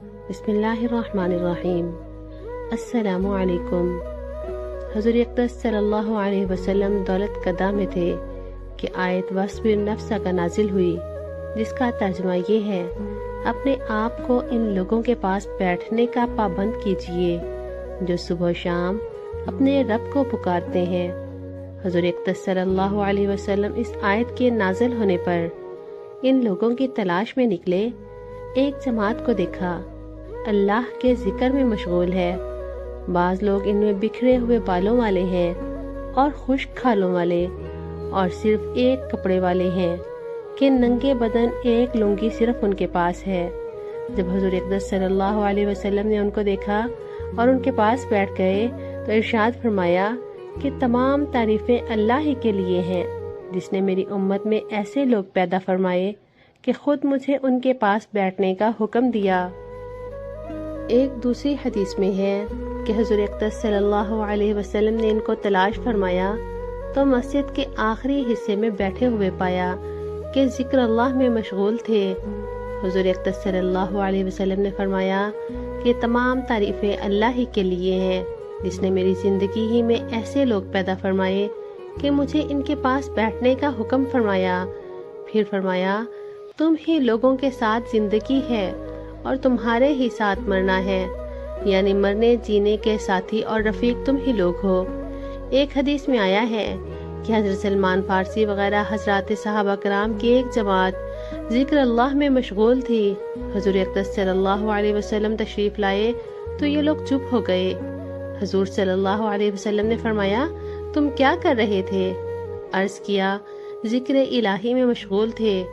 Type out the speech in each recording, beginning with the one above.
بسم اللہ الرحمن الرحیم۔ السلام علیکم۔ حضور اقدس صلی اللہ علیہ وسلم دولت قدا میں تھے کہ آیت وصف نفس کا نازل ہوئی، جس کا ترجمہ یہ ہے: اپنے آپ کو ان لوگوں کے پاس بیٹھنے کا پابند کیجیے جو صبح و شام اپنے رب کو پکارتے ہیں۔ حضور اقدس صلی اللہ علیہ وسلم اس آیت کے نازل ہونے پر ان لوگوں کی تلاش میں نکلے۔ ایک جماعت کو دیکھا، اللہ کے ذکر میں مشغول ہے۔ بعض لوگ ان میں بکھرے ہوئے بالوں والے ہیں اور خشک کھالوں والے، اور صرف ایک کپڑے والے ہیں کہ ننگے بدن ایک لنگی صرف ان کے پاس ہے۔ جب حضور اقدس صلی اللہ علیہ وسلم نے ان کو دیکھا اور ان کے پاس بیٹھ گئے تو ارشاد فرمایا کہ تمام تعریفیں اللہ ہی کے لیے ہیں، جس نے میری امت میں ایسے لوگ پیدا فرمائے کہ خود مجھے ان کے پاس بیٹھنے کا حکم دیا۔ ایک دوسری حدیث میں ہے کہ حضور اقدس صلی اللہ علیہ وسلم نے ان کو تلاش فرمایا تو مسجد کے آخری حصے میں بیٹھے ہوئے پایا کہ ذکر اللہ میں مشغول تھے۔ حضور اقدس صلی اللہ علیہ وسلم نے فرمایا کہ تمام تعریفیں اللہ ہی کے لیے ہیں، جس نے میری زندگی ہی میں ایسے لوگ پیدا فرمائے کہ مجھے ان کے پاس بیٹھنے کا حکم فرمایا۔ پھر فرمایا، تم ہی لوگوں کے ساتھ زندگی ہے اور تمہارے ہی ساتھ مرنا ہے، یعنی مرنے جینے کے ساتھی اور رفیق تم ہی لوگ ہو۔ ایک حدیث میں آیا ہے کہ حضرت سلمان فارسی وغیرہ حضرات صحابہ کرام کی ایک جماعت ذکر اللہ میں مشغول تھی۔ حضور اقدس صلی اللہ علیہ وسلم تشریف لائے تو یہ لوگ چپ ہو گئے۔ حضور صلی اللہ علیہ وسلم نے فرمایا، تم کیا کر رہے تھے؟ عرض کیا، ذکر الہی میں مشغول تھے۔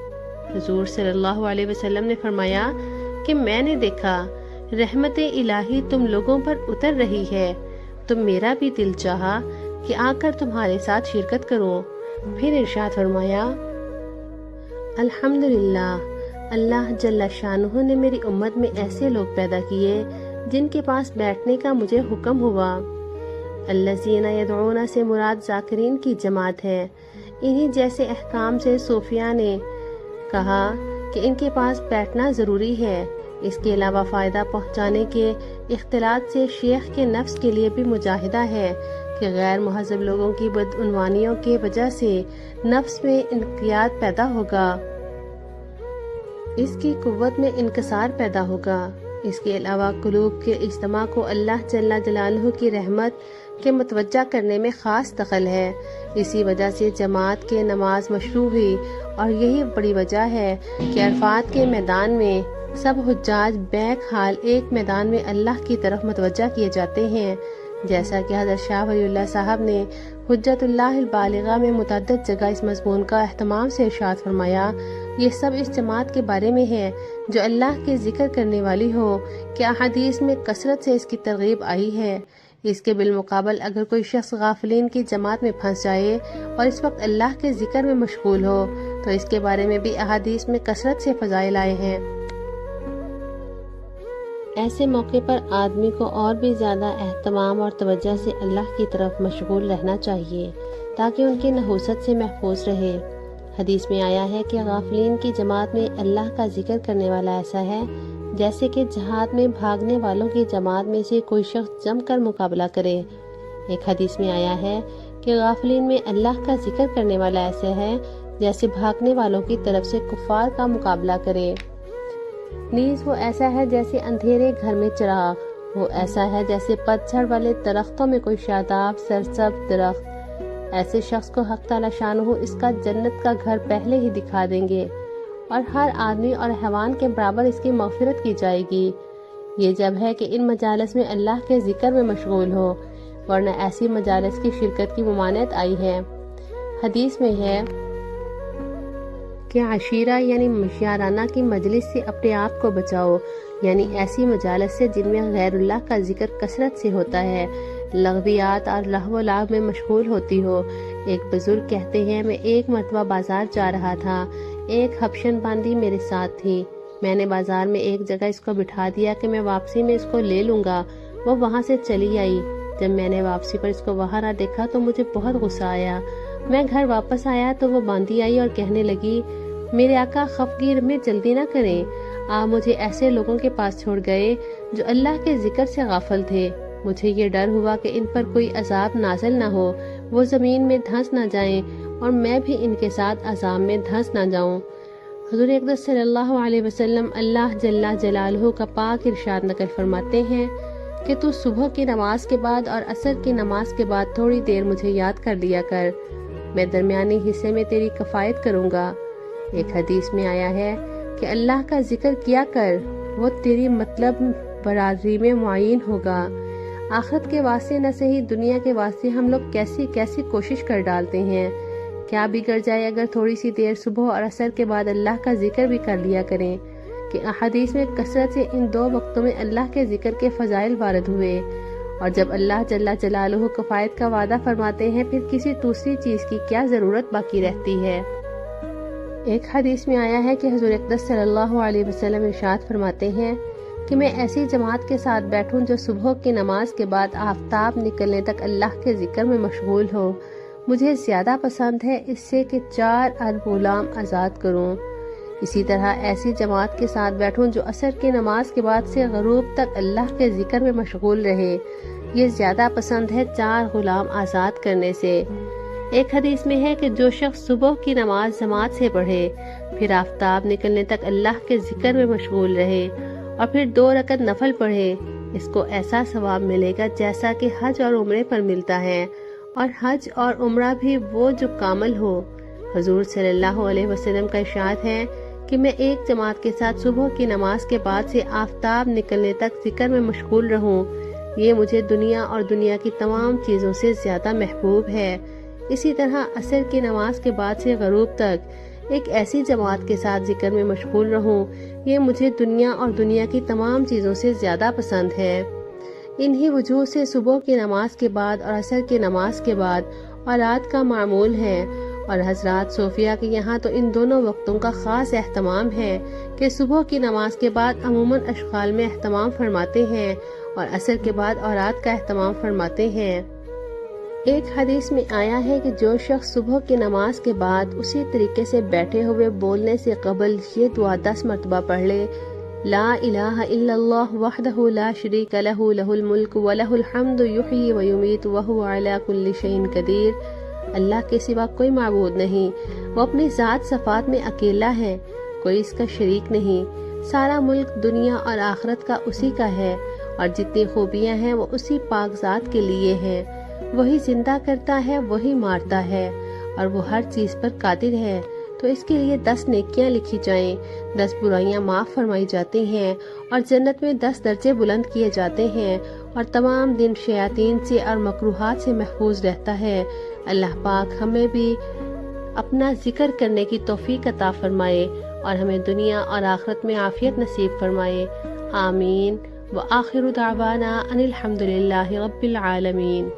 حضور صلی اللہ علیہ وسلم نے فرمایا کہ میں نے دیکھا رحمت الہی تم لوگوں پر اتر رہی ہے، تو میرا بھی دل چاہا کہ آ کر تمہارے ساتھ شرکت کروں۔ پھر ارشاد فرمایا، الحمدللہ، اللہ جل شانہ نے میری امت میں ایسے لوگ پیدا کیے جن کے پاس بیٹھنے کا مجھے حکم ہوا۔ الذین یدعون سے مراد ذاکرین کی جماعت ہے۔ انہی جیسے احکام سے صوفیاء نے کہا کہ ان کے پاس بیٹھنا ضروری ہے۔ اس کے علاوہ فائدہ پہنچانے کے اختلاط سے شیخ کے نفس کے لیے بھی مجاہدہ ہے کہ غیر مہذب لوگوں کی بدعنوانیوں کی وجہ سے نفس میں انقیاد پیدا ہوگا، اس کی قوت میں انکسار پیدا ہوگا۔ اس کے علاوہ قلوب کے اجتماع کو اللہ جل جلالہ کی رحمت کے متوجہ کرنے میں خاص دخل ہے۔ اسی وجہ سے جماعت کے نماز مشروع ہوئی، اور یہی بڑی وجہ ہے کہ عرفات کے میدان میں سب حجاج بیک حال ایک میدان میں اللہ کی طرف متوجہ کیے جاتے ہیں، جیسا کہ حضرت شاہ ولی اللہ صاحب نے حجت اللہ البالغہ میں متعدد جگہ اس مضمون کا اہتمام سے ارشاد فرمایا۔ یہ سب اس جماعت کے بارے میں ہے جو اللہ کے ذکر کرنے والی ہو، کہ احادیث میں کثرت سے اس کی ترغیب آئی ہے۔ اس کے بالمقابل اگر کوئی شخص غافلین کی جماعت میں پھنس جائے اور اس وقت اللہ کے ذکر میں مشغول ہو تو اس کے بارے میں بھی احادیث میں کثرت سے فضائل آئے ہیں۔ ایسے موقع پر آدمی کو اور بھی زیادہ اہتمام اور توجہ سے اللہ کی طرف مشغول رہنا چاہیے تاکہ ان کی نحوست سے محفوظ رہے۔ حدیث میں آیا ہے کہ غافلین کی جماعت میں اللہ کا ذکر کرنے والا ایسا ہے جیسے کہ جہاد میں بھاگنے والوں کی جماعت میں سے کوئی شخص جم کر مقابلہ کرے۔ ایک حدیث میں آیا ہے کہ غافلین میں اللہ کا ذکر کرنے والا ایسا ہے جیسے بھاگنے والوں کی طرف سے کفار کا مقابلہ کرے۔ نیز وہ ایسا ہے جیسے اندھیرے گھر میں چراغ، وہ ایسا ہے جیسے پتجھڑ والے درختوں میں کوئی شاداب سرسبز درخت۔ ایسے شخص کو حق تعالی شانہ اس کا جنت کا گھر پہلے ہی دکھا دیں گے، اور ہر آدمی اور حیوان کے برابر اس کی مغفرت کی جائے گی۔ یہ جب ہے کہ ان مجالس میں اللہ کے ذکر میں مشغول ہو، ورنہ ایسی مجالس کی شرکت کی ممانعت آئی ہے۔ حدیث میں ہے کہ عشیرہ یعنی مشیارانہ کی مجلس سے اپنے آپ کو بچاؤ، یعنی ایسی مجالس سے جن میں غیر اللہ کا ذکر کثرت سے ہوتا ہے، لغویات اور لہو و لعب میں مشغول ہوتی ہو۔ ایک بزرگ کہتے ہیں، میں ایک مرتبہ بازار جا رہا تھا، ایک حبشن باندی میرے ساتھ تھی۔ میں نے بازار میں ایک جگہ اس کو بٹھا دیا کہ میں واپسی میں اس کو لے لوں گا۔ وہ وہاں سے چلی آئی۔ جب میں نے واپسی پر اس کو وہاں نہ دیکھا تو مجھے بہت غصہ آیا۔ میں گھر واپس آیا تو وہ باندی آئی اور کہنے لگی، میرے آقا خفگیر میں جلدی نہ کریں، آپ مجھے ایسے لوگوں کے پاس چھوڑ گئے جو اللہ کے ذکر سے غافل تھے۔ مجھے یہ ڈر ہوا کہ ان پر کوئی عذاب نازل نہ ہو، وہ زمین میں دھنس نہ جائیں اور میں بھی ان کے ساتھ عذاب میں دھنس نہ جاؤں۔ حضور اقدس صلی اللہ علیہ وسلم اللہ جل جلالہ کا پاک ارشاد نقل فرماتے ہیں کہ تو صبح کی نماز کے بعد اور عصر کی نماز کے بعد تھوڑی دیر مجھے یاد کر لیا کر، میں درمیانی حصے میں تیری کفایت کروں گا۔ ایک حدیث میں آیا ہے کہ اللہ کا ذکر کیا کر، وہ تیری مطلب برادری میں معین ہوگا۔ آخرت کے واسطے نہ صحیح دنیا کے واسطے ہم لوگ کیسی کوشش کر ڈالتے ہیں۔ کیا بگڑ جائے اگر تھوڑی سی دیر صبح اور عصر کے بعد اللہ کا ذکر بھی کر لیا کریں، کہ احادیث میں کثرت سے ان دو وقتوں میں اللہ کے ذکر کے فضائل وارد ہوئے، اور جب اللہ جل جلالہ کفایت کا وعدہ فرماتے ہیں پھر کسی دوسری چیز کی کیا ضرورت باقی رہتی ہے۔ ایک حدیث میں آیا ہے کہ حضور اقدس صلی اللہ علیہ وسلم ارشاد فرماتے ہیں کہ میں ایسی جماعت کے ساتھ بیٹھوں جو صبح کی نماز کے بعد آفتاب نکلنے تک اللہ کے ذکر میں مشغول ہو، مجھے زیادہ پسند ہے اس سے کہ 4 ارب غلام آزاد کروں۔ اسی طرح ایسی جماعت کے ساتھ بیٹھوں جو عصر کی نماز کے بعد سے غروب تک اللہ کے ذکر میں مشغول رہے، یہ زیادہ پسند ہے 4 غلام آزاد کرنے سے۔ ایک حدیث میں ہے کہ جو شخص صبح کی نماز جماعت سے پڑھے، پھر آفتاب نکلنے تک اللہ کے ذکر میں مشغول رہے اور پھر 2 رکعت نفل پڑھے، اس کو ایسا ثواب ملے گا جیسا کہ حج اور عمرے پر ملتا ہے، اور حج اور عمرہ بھی وہ جو کامل ہو۔ حضور صلی اللہ علیہ وسلم کا ارشاد ہے کہ میں ایک جماعت کے ساتھ صبح کی نماز کے بعد سے آفتاب نکلنے تک ذکر میں مشغول رہوں، یہ مجھے دنیا اور دنیا کی تمام چیزوں سے زیادہ محبوب ہے۔ اسی طرح عصر کی نماز کے بعد سے غروب تک ایک ایسی جماعت کے ساتھ ذکر میں مشغول رہوں، یہ مجھے دنیا اور دنیا کی تمام چیزوں سے زیادہ پسند ہے۔ انہی وجوہ سے صبح کی نماز کے بعد اور عصر کی نماز کے بعد اوراد کا معمول ہے، اور حضرات صوفیہ کے یہاں تو ان دونوں وقتوں کا خاص اہتمام ہے کہ صبح کی نماز کے بعد عموماً اشغال میں اہتمام فرماتے ہیں اور عصر کے بعد اوراد کا اہتمام فرماتے ہیں۔ ایک حدیث میں آیا ہے کہ جو شخص صبح کی نماز کے بعد اسی طریقے سے بیٹھے ہوئے بولنے سے قبل یہ دعا 10 مرتبہ پڑھ لے، لا الہ الا اللہ وحدہ لا شریک لہ لہ الملک ولہ الحمد یحیی ویمیت وہو علی کل شیء قدیر، اللہ کے سوا کوئی معبود نہیں، وہ اپنی ذات صفات میں اکیلا ہے، کوئی اس کا شریک نہیں، سارا ملک دنیا اور آخرت کا اسی کا ہے، اور جتنی خوبیاں ہیں وہ اسی پاک ذات کے لیے ہیں، وہی زندہ کرتا ہے، وہی مارتا ہے، اور وہ ہر چیز پر قادر ہے، تو اس کے لیے 10 نیکیاں لکھی جائیں، 10 برائیاں معاف فرمائی جاتی ہیں، اور جنت میں 10 درجے بلند کیے جاتے ہیں، اور تمام دن شیاطین سے اور مکروہات سے محفوظ رہتا ہے۔ اللہ پاک ہمیں بھی اپنا ذکر کرنے کی توفیق عطا فرمائے اور ہمیں دنیا اور آخرت میں عافیت نصیب فرمائے، آمین۔ وآخر دعوانا ان الحمد للہ رب العالمین۔